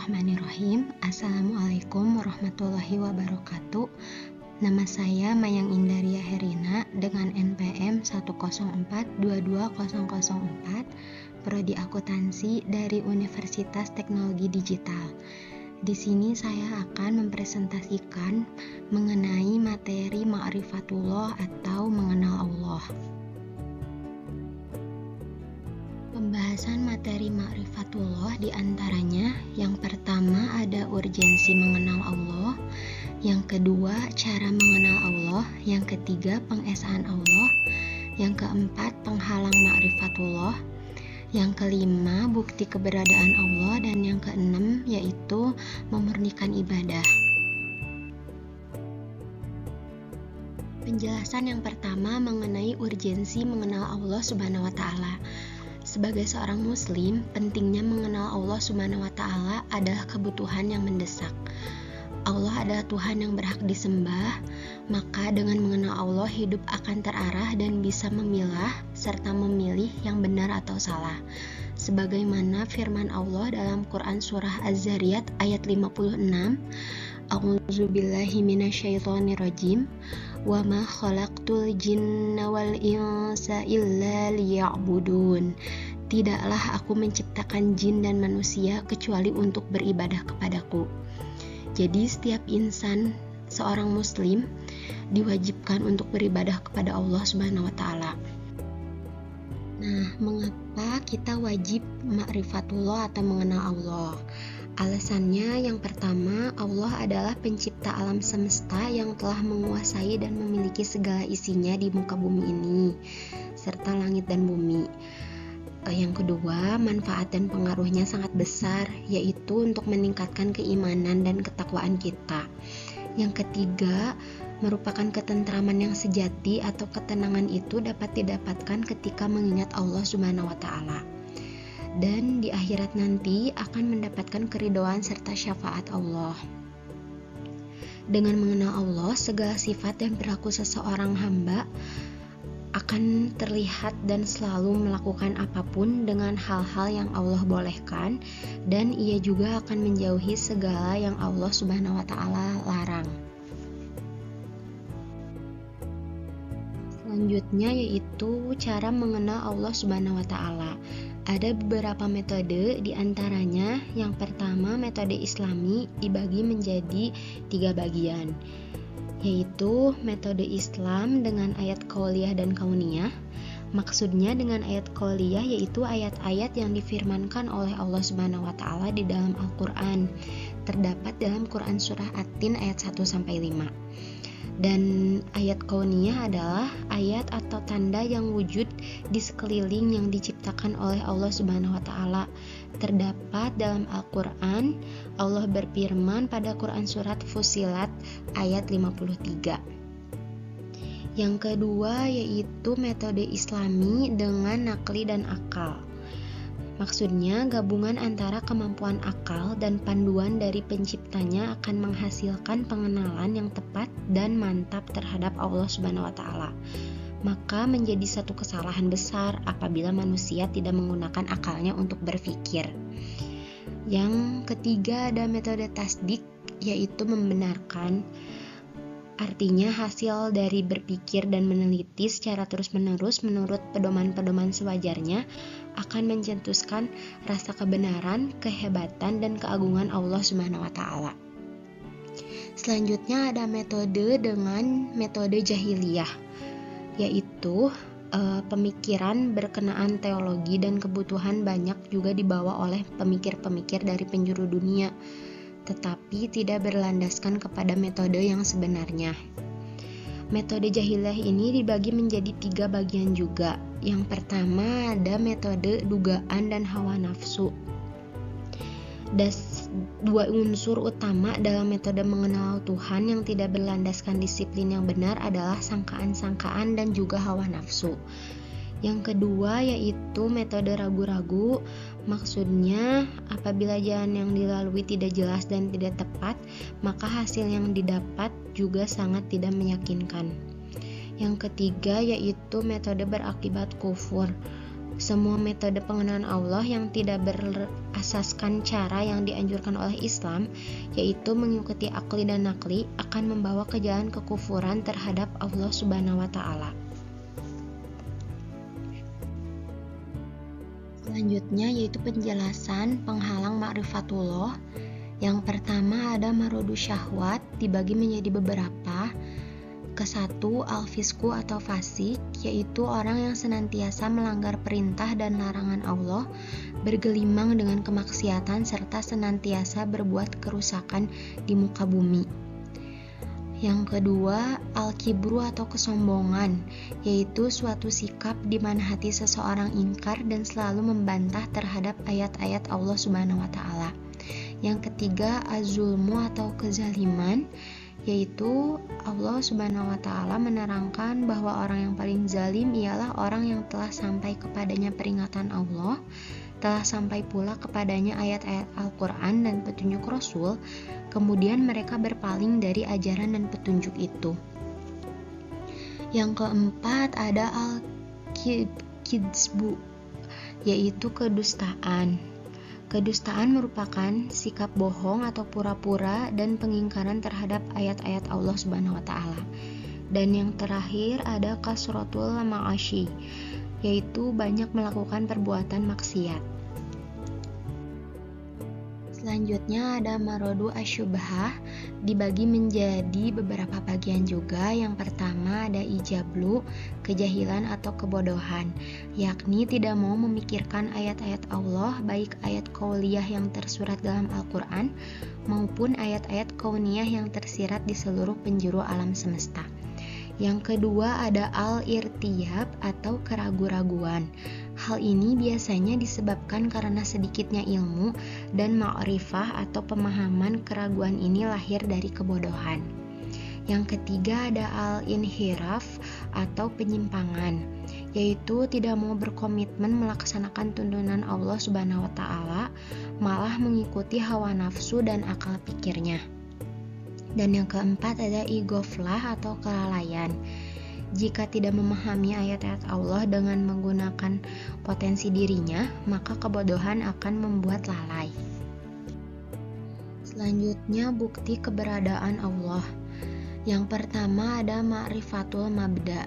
Bismillahirrahmanirrahim. Assalamualaikum warahmatullahi wabarakatuh. Nama saya Mayang Indaria Herina dengan NPM 104220004, Prodi Akuntansi dari Universitas Teknologi Digital. Di sini saya akan mempresentasikan mengenai materi Ma'rifatullah atau mengenal Allah. Pembahasan materi Ma'rifatullah diantaranya yang pertama ada urgensi mengenal Allah, yang kedua cara mengenal Allah, yang ketiga pengesaan Allah, yang keempat penghalang Ma'rifatullah, yang kelima bukti keberadaan Allah, dan yang keenam yaitu memurnikan ibadah. Penjelasan yang pertama mengenai urgensi mengenal Allah Subhanahu wa Ta'ala. Sebagai seorang muslim, pentingnya mengenal Allah Subhanahu wa Ta'ala adalah kebutuhan yang mendesak. Allah adalah Tuhan yang berhak disembah, maka dengan mengenal Allah hidup akan terarah dan bisa memilah serta memilih yang benar atau salah. Sebagaimana firman Allah dalam Quran surah Az-Zariyat ayat 56, A'udzubillahi minasyaitonirrajim. Wa ma khalaqtul jinna wal insa illa liya'budun. Tidaklah aku menciptakan jin dan manusia kecuali untuk beribadah kepadaku. Jadi setiap insan, seorang muslim, diwajibkan untuk beribadah kepada Allah Subhanahu wa Ta'ala. Nah, mengapa kita wajib ma'rifatullah atau mengenal Allah? Alasannya yang pertama, Allah adalah pencipta alam semesta yang telah menguasai dan memiliki segala isinya di muka bumi ini, serta langit dan bumi. Yang kedua, manfaat dan pengaruhnya sangat besar, yaitu untuk meningkatkan keimanan dan ketakwaan kita. Yang ketiga, merupakan ketentraman yang sejati atau ketenangan itu dapat didapatkan ketika mengingat Allah Subhanahu wa Ta'ala. Dan di akhirat nanti akan mendapatkan keridhaan serta syafaat Allah. Dengan mengenal Allah, segala sifat dan perilaku seseorang hamba akan terlihat dan selalu melakukan apapun dengan hal-hal yang Allah bolehkan, dan ia juga akan menjauhi segala yang Allah Subhanahu wa Ta'ala larang. Selanjutnya yaitu cara mengenal Allah Subhanahu wa Ta'ala. Ada beberapa metode, diantaranya yang pertama metode Islami dibagi menjadi 3 bagian, yaitu metode Islam dengan ayat qauliyah dan kauniyah. Maksudnya dengan ayat qauliyah yaitu ayat-ayat yang difirmankan oleh Allah Subhanahu wa Ta'ala di dalam Al-Quran, terdapat dalam Quran surah At-Tin ayat 1-5. Dan ayat kauniyah adalah ayat atau tanda yang wujud di sekeliling yang diciptakan oleh Allah Subhanahu wa Ta'ala. Terdapat dalam Al-Quran, Allah berfirman pada Quran surat Fussilat ayat 53. Yang kedua yaitu metode Islami dengan nakli dan akal. Maksudnya gabungan antara kemampuan akal dan panduan dari penciptanya akan menghasilkan pengenalan yang tepat dan mantap terhadap Allah Subhanahu wa Ta'ala. Maka menjadi satu kesalahan besar apabila manusia tidak menggunakan akalnya untuk berpikir. Yang ketiga ada metode tasdik, yaitu membenarkan. Artinya hasil dari berpikir dan meneliti secara terus-menerus menurut pedoman-pedoman sewajarnya akan mencetuskan rasa kebenaran, kehebatan, dan keagungan Allah Subhanahu wa Ta'ala. Selanjutnya ada metode dengan metode jahiliyah, yaitu pemikiran berkenaan teologi dan kebutuhan banyak juga dibawa oleh pemikir-pemikir dari penjuru dunia, tetapi tidak berlandaskan kepada metode yang sebenarnya. Metode jahiliyah ini dibagi menjadi 3 bagian juga. Yang pertama ada metode dugaan dan hawa nafsu. Dua unsur utama dalam metode mengenal Tuhan yang tidak berlandaskan disiplin yang benar adalah sangkaan-sangkaan dan juga hawa nafsu. Yang kedua yaitu metode ragu-ragu. Maksudnya apabila jalan yang dilalui tidak jelas dan tidak tepat, maka hasil yang didapat juga sangat tidak meyakinkan. Yang ketiga yaitu metode berakibat kufur. Semua metode pengenalan Allah yang tidak berasaskan cara yang dianjurkan oleh Islam, yaitu mengikuti akli dan nakli, akan membawa ke jalan kekufuran terhadap Allah Subhanahu wa Ta'ala. Selanjutnya yaitu penjelasan penghalang ma'rifatullah. Yang pertama ada marodu syahwat, dibagi menjadi beberapa. Kesatu, al-fisku atau fasik, yaitu orang yang senantiasa melanggar perintah dan larangan Allah, bergelimang dengan kemaksiatan serta senantiasa berbuat kerusakan di muka bumi. Yang kedua, al-kibru atau kesombongan, yaitu suatu sikap di mana hati seseorang ingkar dan selalu membantah terhadap ayat-ayat Allah Subhanahu wa Ta'ala. Yang ketiga, az-zulmu atau kezaliman, yaitu Allah Subhanahu wa Ta'ala menerangkan bahwa orang yang paling zalim ialah orang yang telah sampai kepadanya peringatan Allah, telah sampai pula kepadanya ayat-ayat Al-Quran dan petunjuk Rasul, kemudian mereka berpaling dari ajaran dan petunjuk itu. Yang keempat ada al-kidzbu, yaitu kedustaan. Kedustaan merupakan sikap bohong atau pura-pura dan pengingkaran terhadap ayat-ayat Allah Subhanahu wa Ta'ala. Dan yang terakhir ada kasratul ma'asyi, yaitu banyak melakukan perbuatan maksiat. Selanjutnya ada marodu asyubhah, dibagi menjadi beberapa bagian juga. Yang pertama ada ijablu, kejahilan atau kebodohan, yakni tidak mau memikirkan ayat-ayat Allah, baik ayat qauliyah yang tersurat dalam Al-Quran maupun ayat-ayat kauniyah yang tersirat di seluruh penjuru alam semesta. Yang kedua ada al-irtiyab atau keraguan-raguan. Hal ini biasanya disebabkan karena sedikitnya ilmu dan ma'rifah atau pemahaman. Keraguan ini lahir dari kebodohan. Yang ketiga ada al-inhiraf atau penyimpangan, yaitu tidak mau berkomitmen melaksanakan tuntunan Allah Subhanahu wa Ta'ala, malah mengikuti hawa nafsu dan akal pikirnya. Dan yang keempat ada igoflah atau kelalaian. Jika tidak memahami ayat-ayat Allah dengan menggunakan potensi dirinya, maka kebodohan akan membuat lalai. Selanjutnya bukti keberadaan Allah. Yang pertama ada ma'rifatul mabda.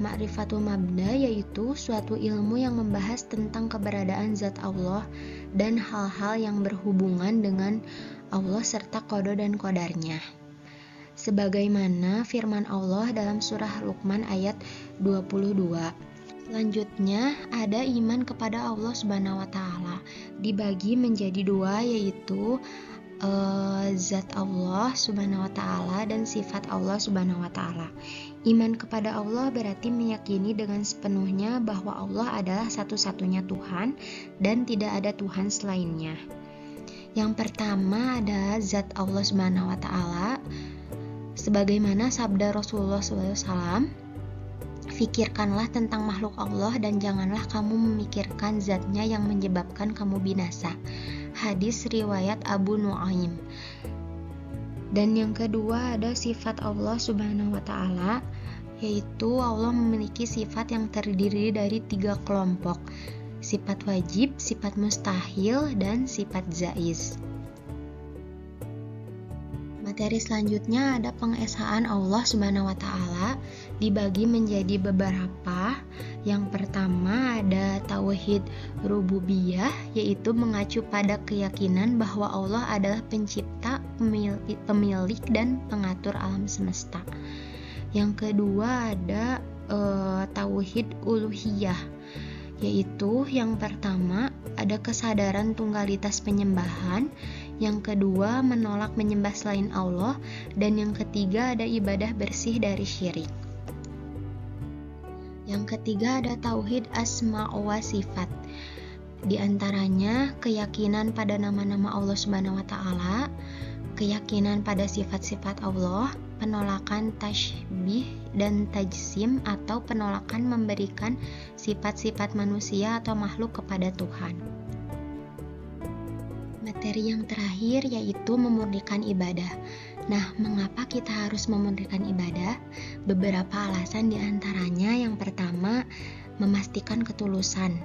Ma'rifatul mabda yaitu suatu ilmu yang membahas tentang keberadaan zat Allah dan hal-hal yang berhubungan dengan Allah serta qada dan qadarnya. Sebagaimana firman Allah dalam surah Luqman ayat 22. Selanjutnya ada iman kepada Allah Subhanahu wa Ta'ala, dibagi menjadi dua, yaitu zat Allah Subhanahu wa Ta'ala dan sifat Allah Subhanahu wa Ta'ala. Iman kepada Allah berarti meyakini dengan sepenuhnya bahwa Allah adalah satu-satunya Tuhan dan tidak ada Tuhan selainnya. Yang pertama ada zat Allah Subhanahu wa Ta'ala. Sebagaimana sabda Rasulullah SAW, fikirkanlah tentang makhluk Allah dan janganlah kamu memikirkan zatnya yang menyebabkan kamu binasa. Hadis riwayat Abu Nuaim. Dan yang kedua ada sifat Allah Subhanahu wa Ta'ala, yaitu Allah memiliki sifat yang terdiri dari 3 kelompok: sifat wajib, sifat mustahil, dan sifat jaiz. Materi selanjutnya ada pengesaan Allah Subhanahu wa Ta'ala, dibagi menjadi beberapa. Yang pertama ada tauhid rububiyah, yaitu mengacu pada keyakinan bahwa Allah adalah pencipta, pemilik dan pengatur alam semesta. Yang kedua ada tauhid uluhiyah, yaitu yang pertama ada kesadaran tunggalitas penyembahan, yang kedua menolak menyembah selain Allah, dan yang ketiga ada ibadah bersih dari syirik. Yang ketiga ada tauhid asma wa sifat. Di antaranya keyakinan pada nama-nama Allah Subhanahu wa Ta'ala, keyakinan pada sifat-sifat Allah, penolakan tasybih dan tajsim atau penolakan memberikan sifat-sifat manusia atau makhluk kepada Tuhan. Materi yang terakhir yaitu memurnikan ibadah. Nah, mengapa kita harus memurnikan ibadah? Beberapa alasan diantaranya. Yang pertama, memastikan ketulusan.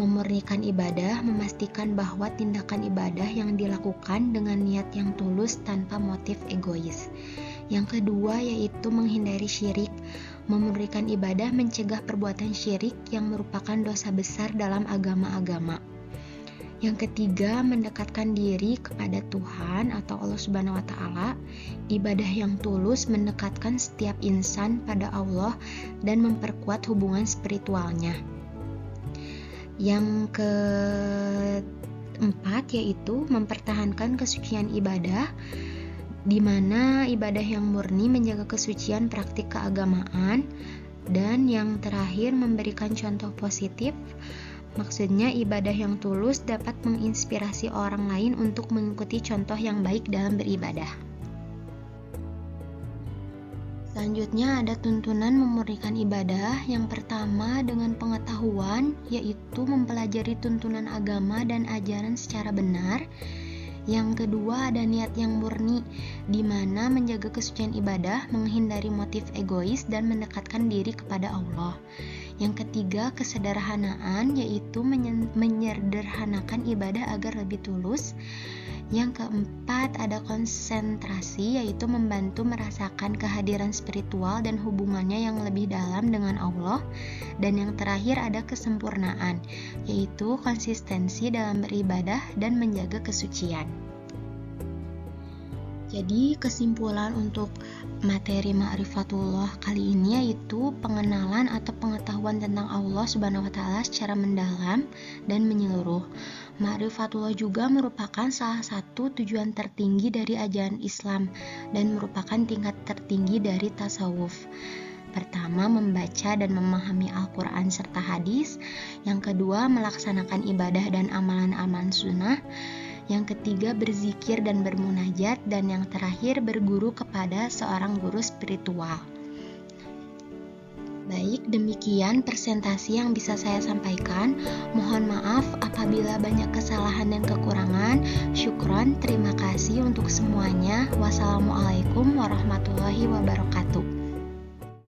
Memurnikan ibadah, memastikan bahwa tindakan ibadah yang dilakukan dengan niat yang tulus tanpa motif egois. Yang kedua yaitu menghindari syirik. Memurnikan ibadah mencegah perbuatan syirik yang merupakan dosa besar dalam agama-agama. Yang ketiga, mendekatkan diri kepada Tuhan atau Allah Subhanahu wa Ta'ala. Ibadah yang tulus mendekatkan setiap insan pada Allah dan memperkuat hubungan spiritualnya. Yang keempat yaitu mempertahankan kesucian ibadah, di mana ibadah yang murni menjaga kesucian praktik keagamaan. Dan yang terakhir, memberikan contoh positif. Maksudnya ibadah yang tulus dapat menginspirasi orang lain untuk mengikuti contoh yang baik dalam beribadah. Selanjutnya ada tuntunan memurnikan ibadah. Yang pertama dengan pengetahuan, yaitu mempelajari tuntunan agama dan ajaran secara benar. Yang kedua ada niat yang murni, di mana menjaga kesucian ibadah, menghindari motif egois dan mendekatkan diri kepada Allah. Yang ketiga kesederhanaan, yaitu menyederhanakan ibadah agar lebih tulus. Yang keempat ada konsentrasi, yaitu membantu merasakan kehadiran spiritual dan hubungannya yang lebih dalam dengan Allah. Dan yang terakhir ada kesempurnaan, yaitu konsistensi dalam beribadah dan menjaga kesucian. Jadi kesimpulan untuk materi Ma'rifatullah kali ini yaitu pengenalan atau pengetahuan tentang Allah Subhanahu wa Ta'ala secara mendalam dan menyeluruh. Ma'rifatullah juga merupakan salah satu tujuan tertinggi dari ajaran Islam dan merupakan tingkat tertinggi dari tasawuf. Pertama, membaca dan memahami Al-Quran serta hadis. Yang kedua, melaksanakan ibadah dan amalan-amalan sunnah. Yang ketiga, berzikir dan bermunajat. Dan yang terakhir, berguru kepada seorang guru spiritual. Baik, demikian presentasi yang bisa saya sampaikan. Mohon maaf apabila banyak kesalahan dan kekurangan. Syukron, terima kasih untuk semuanya. Wassalamualaikum warahmatullahi wabarakatuh.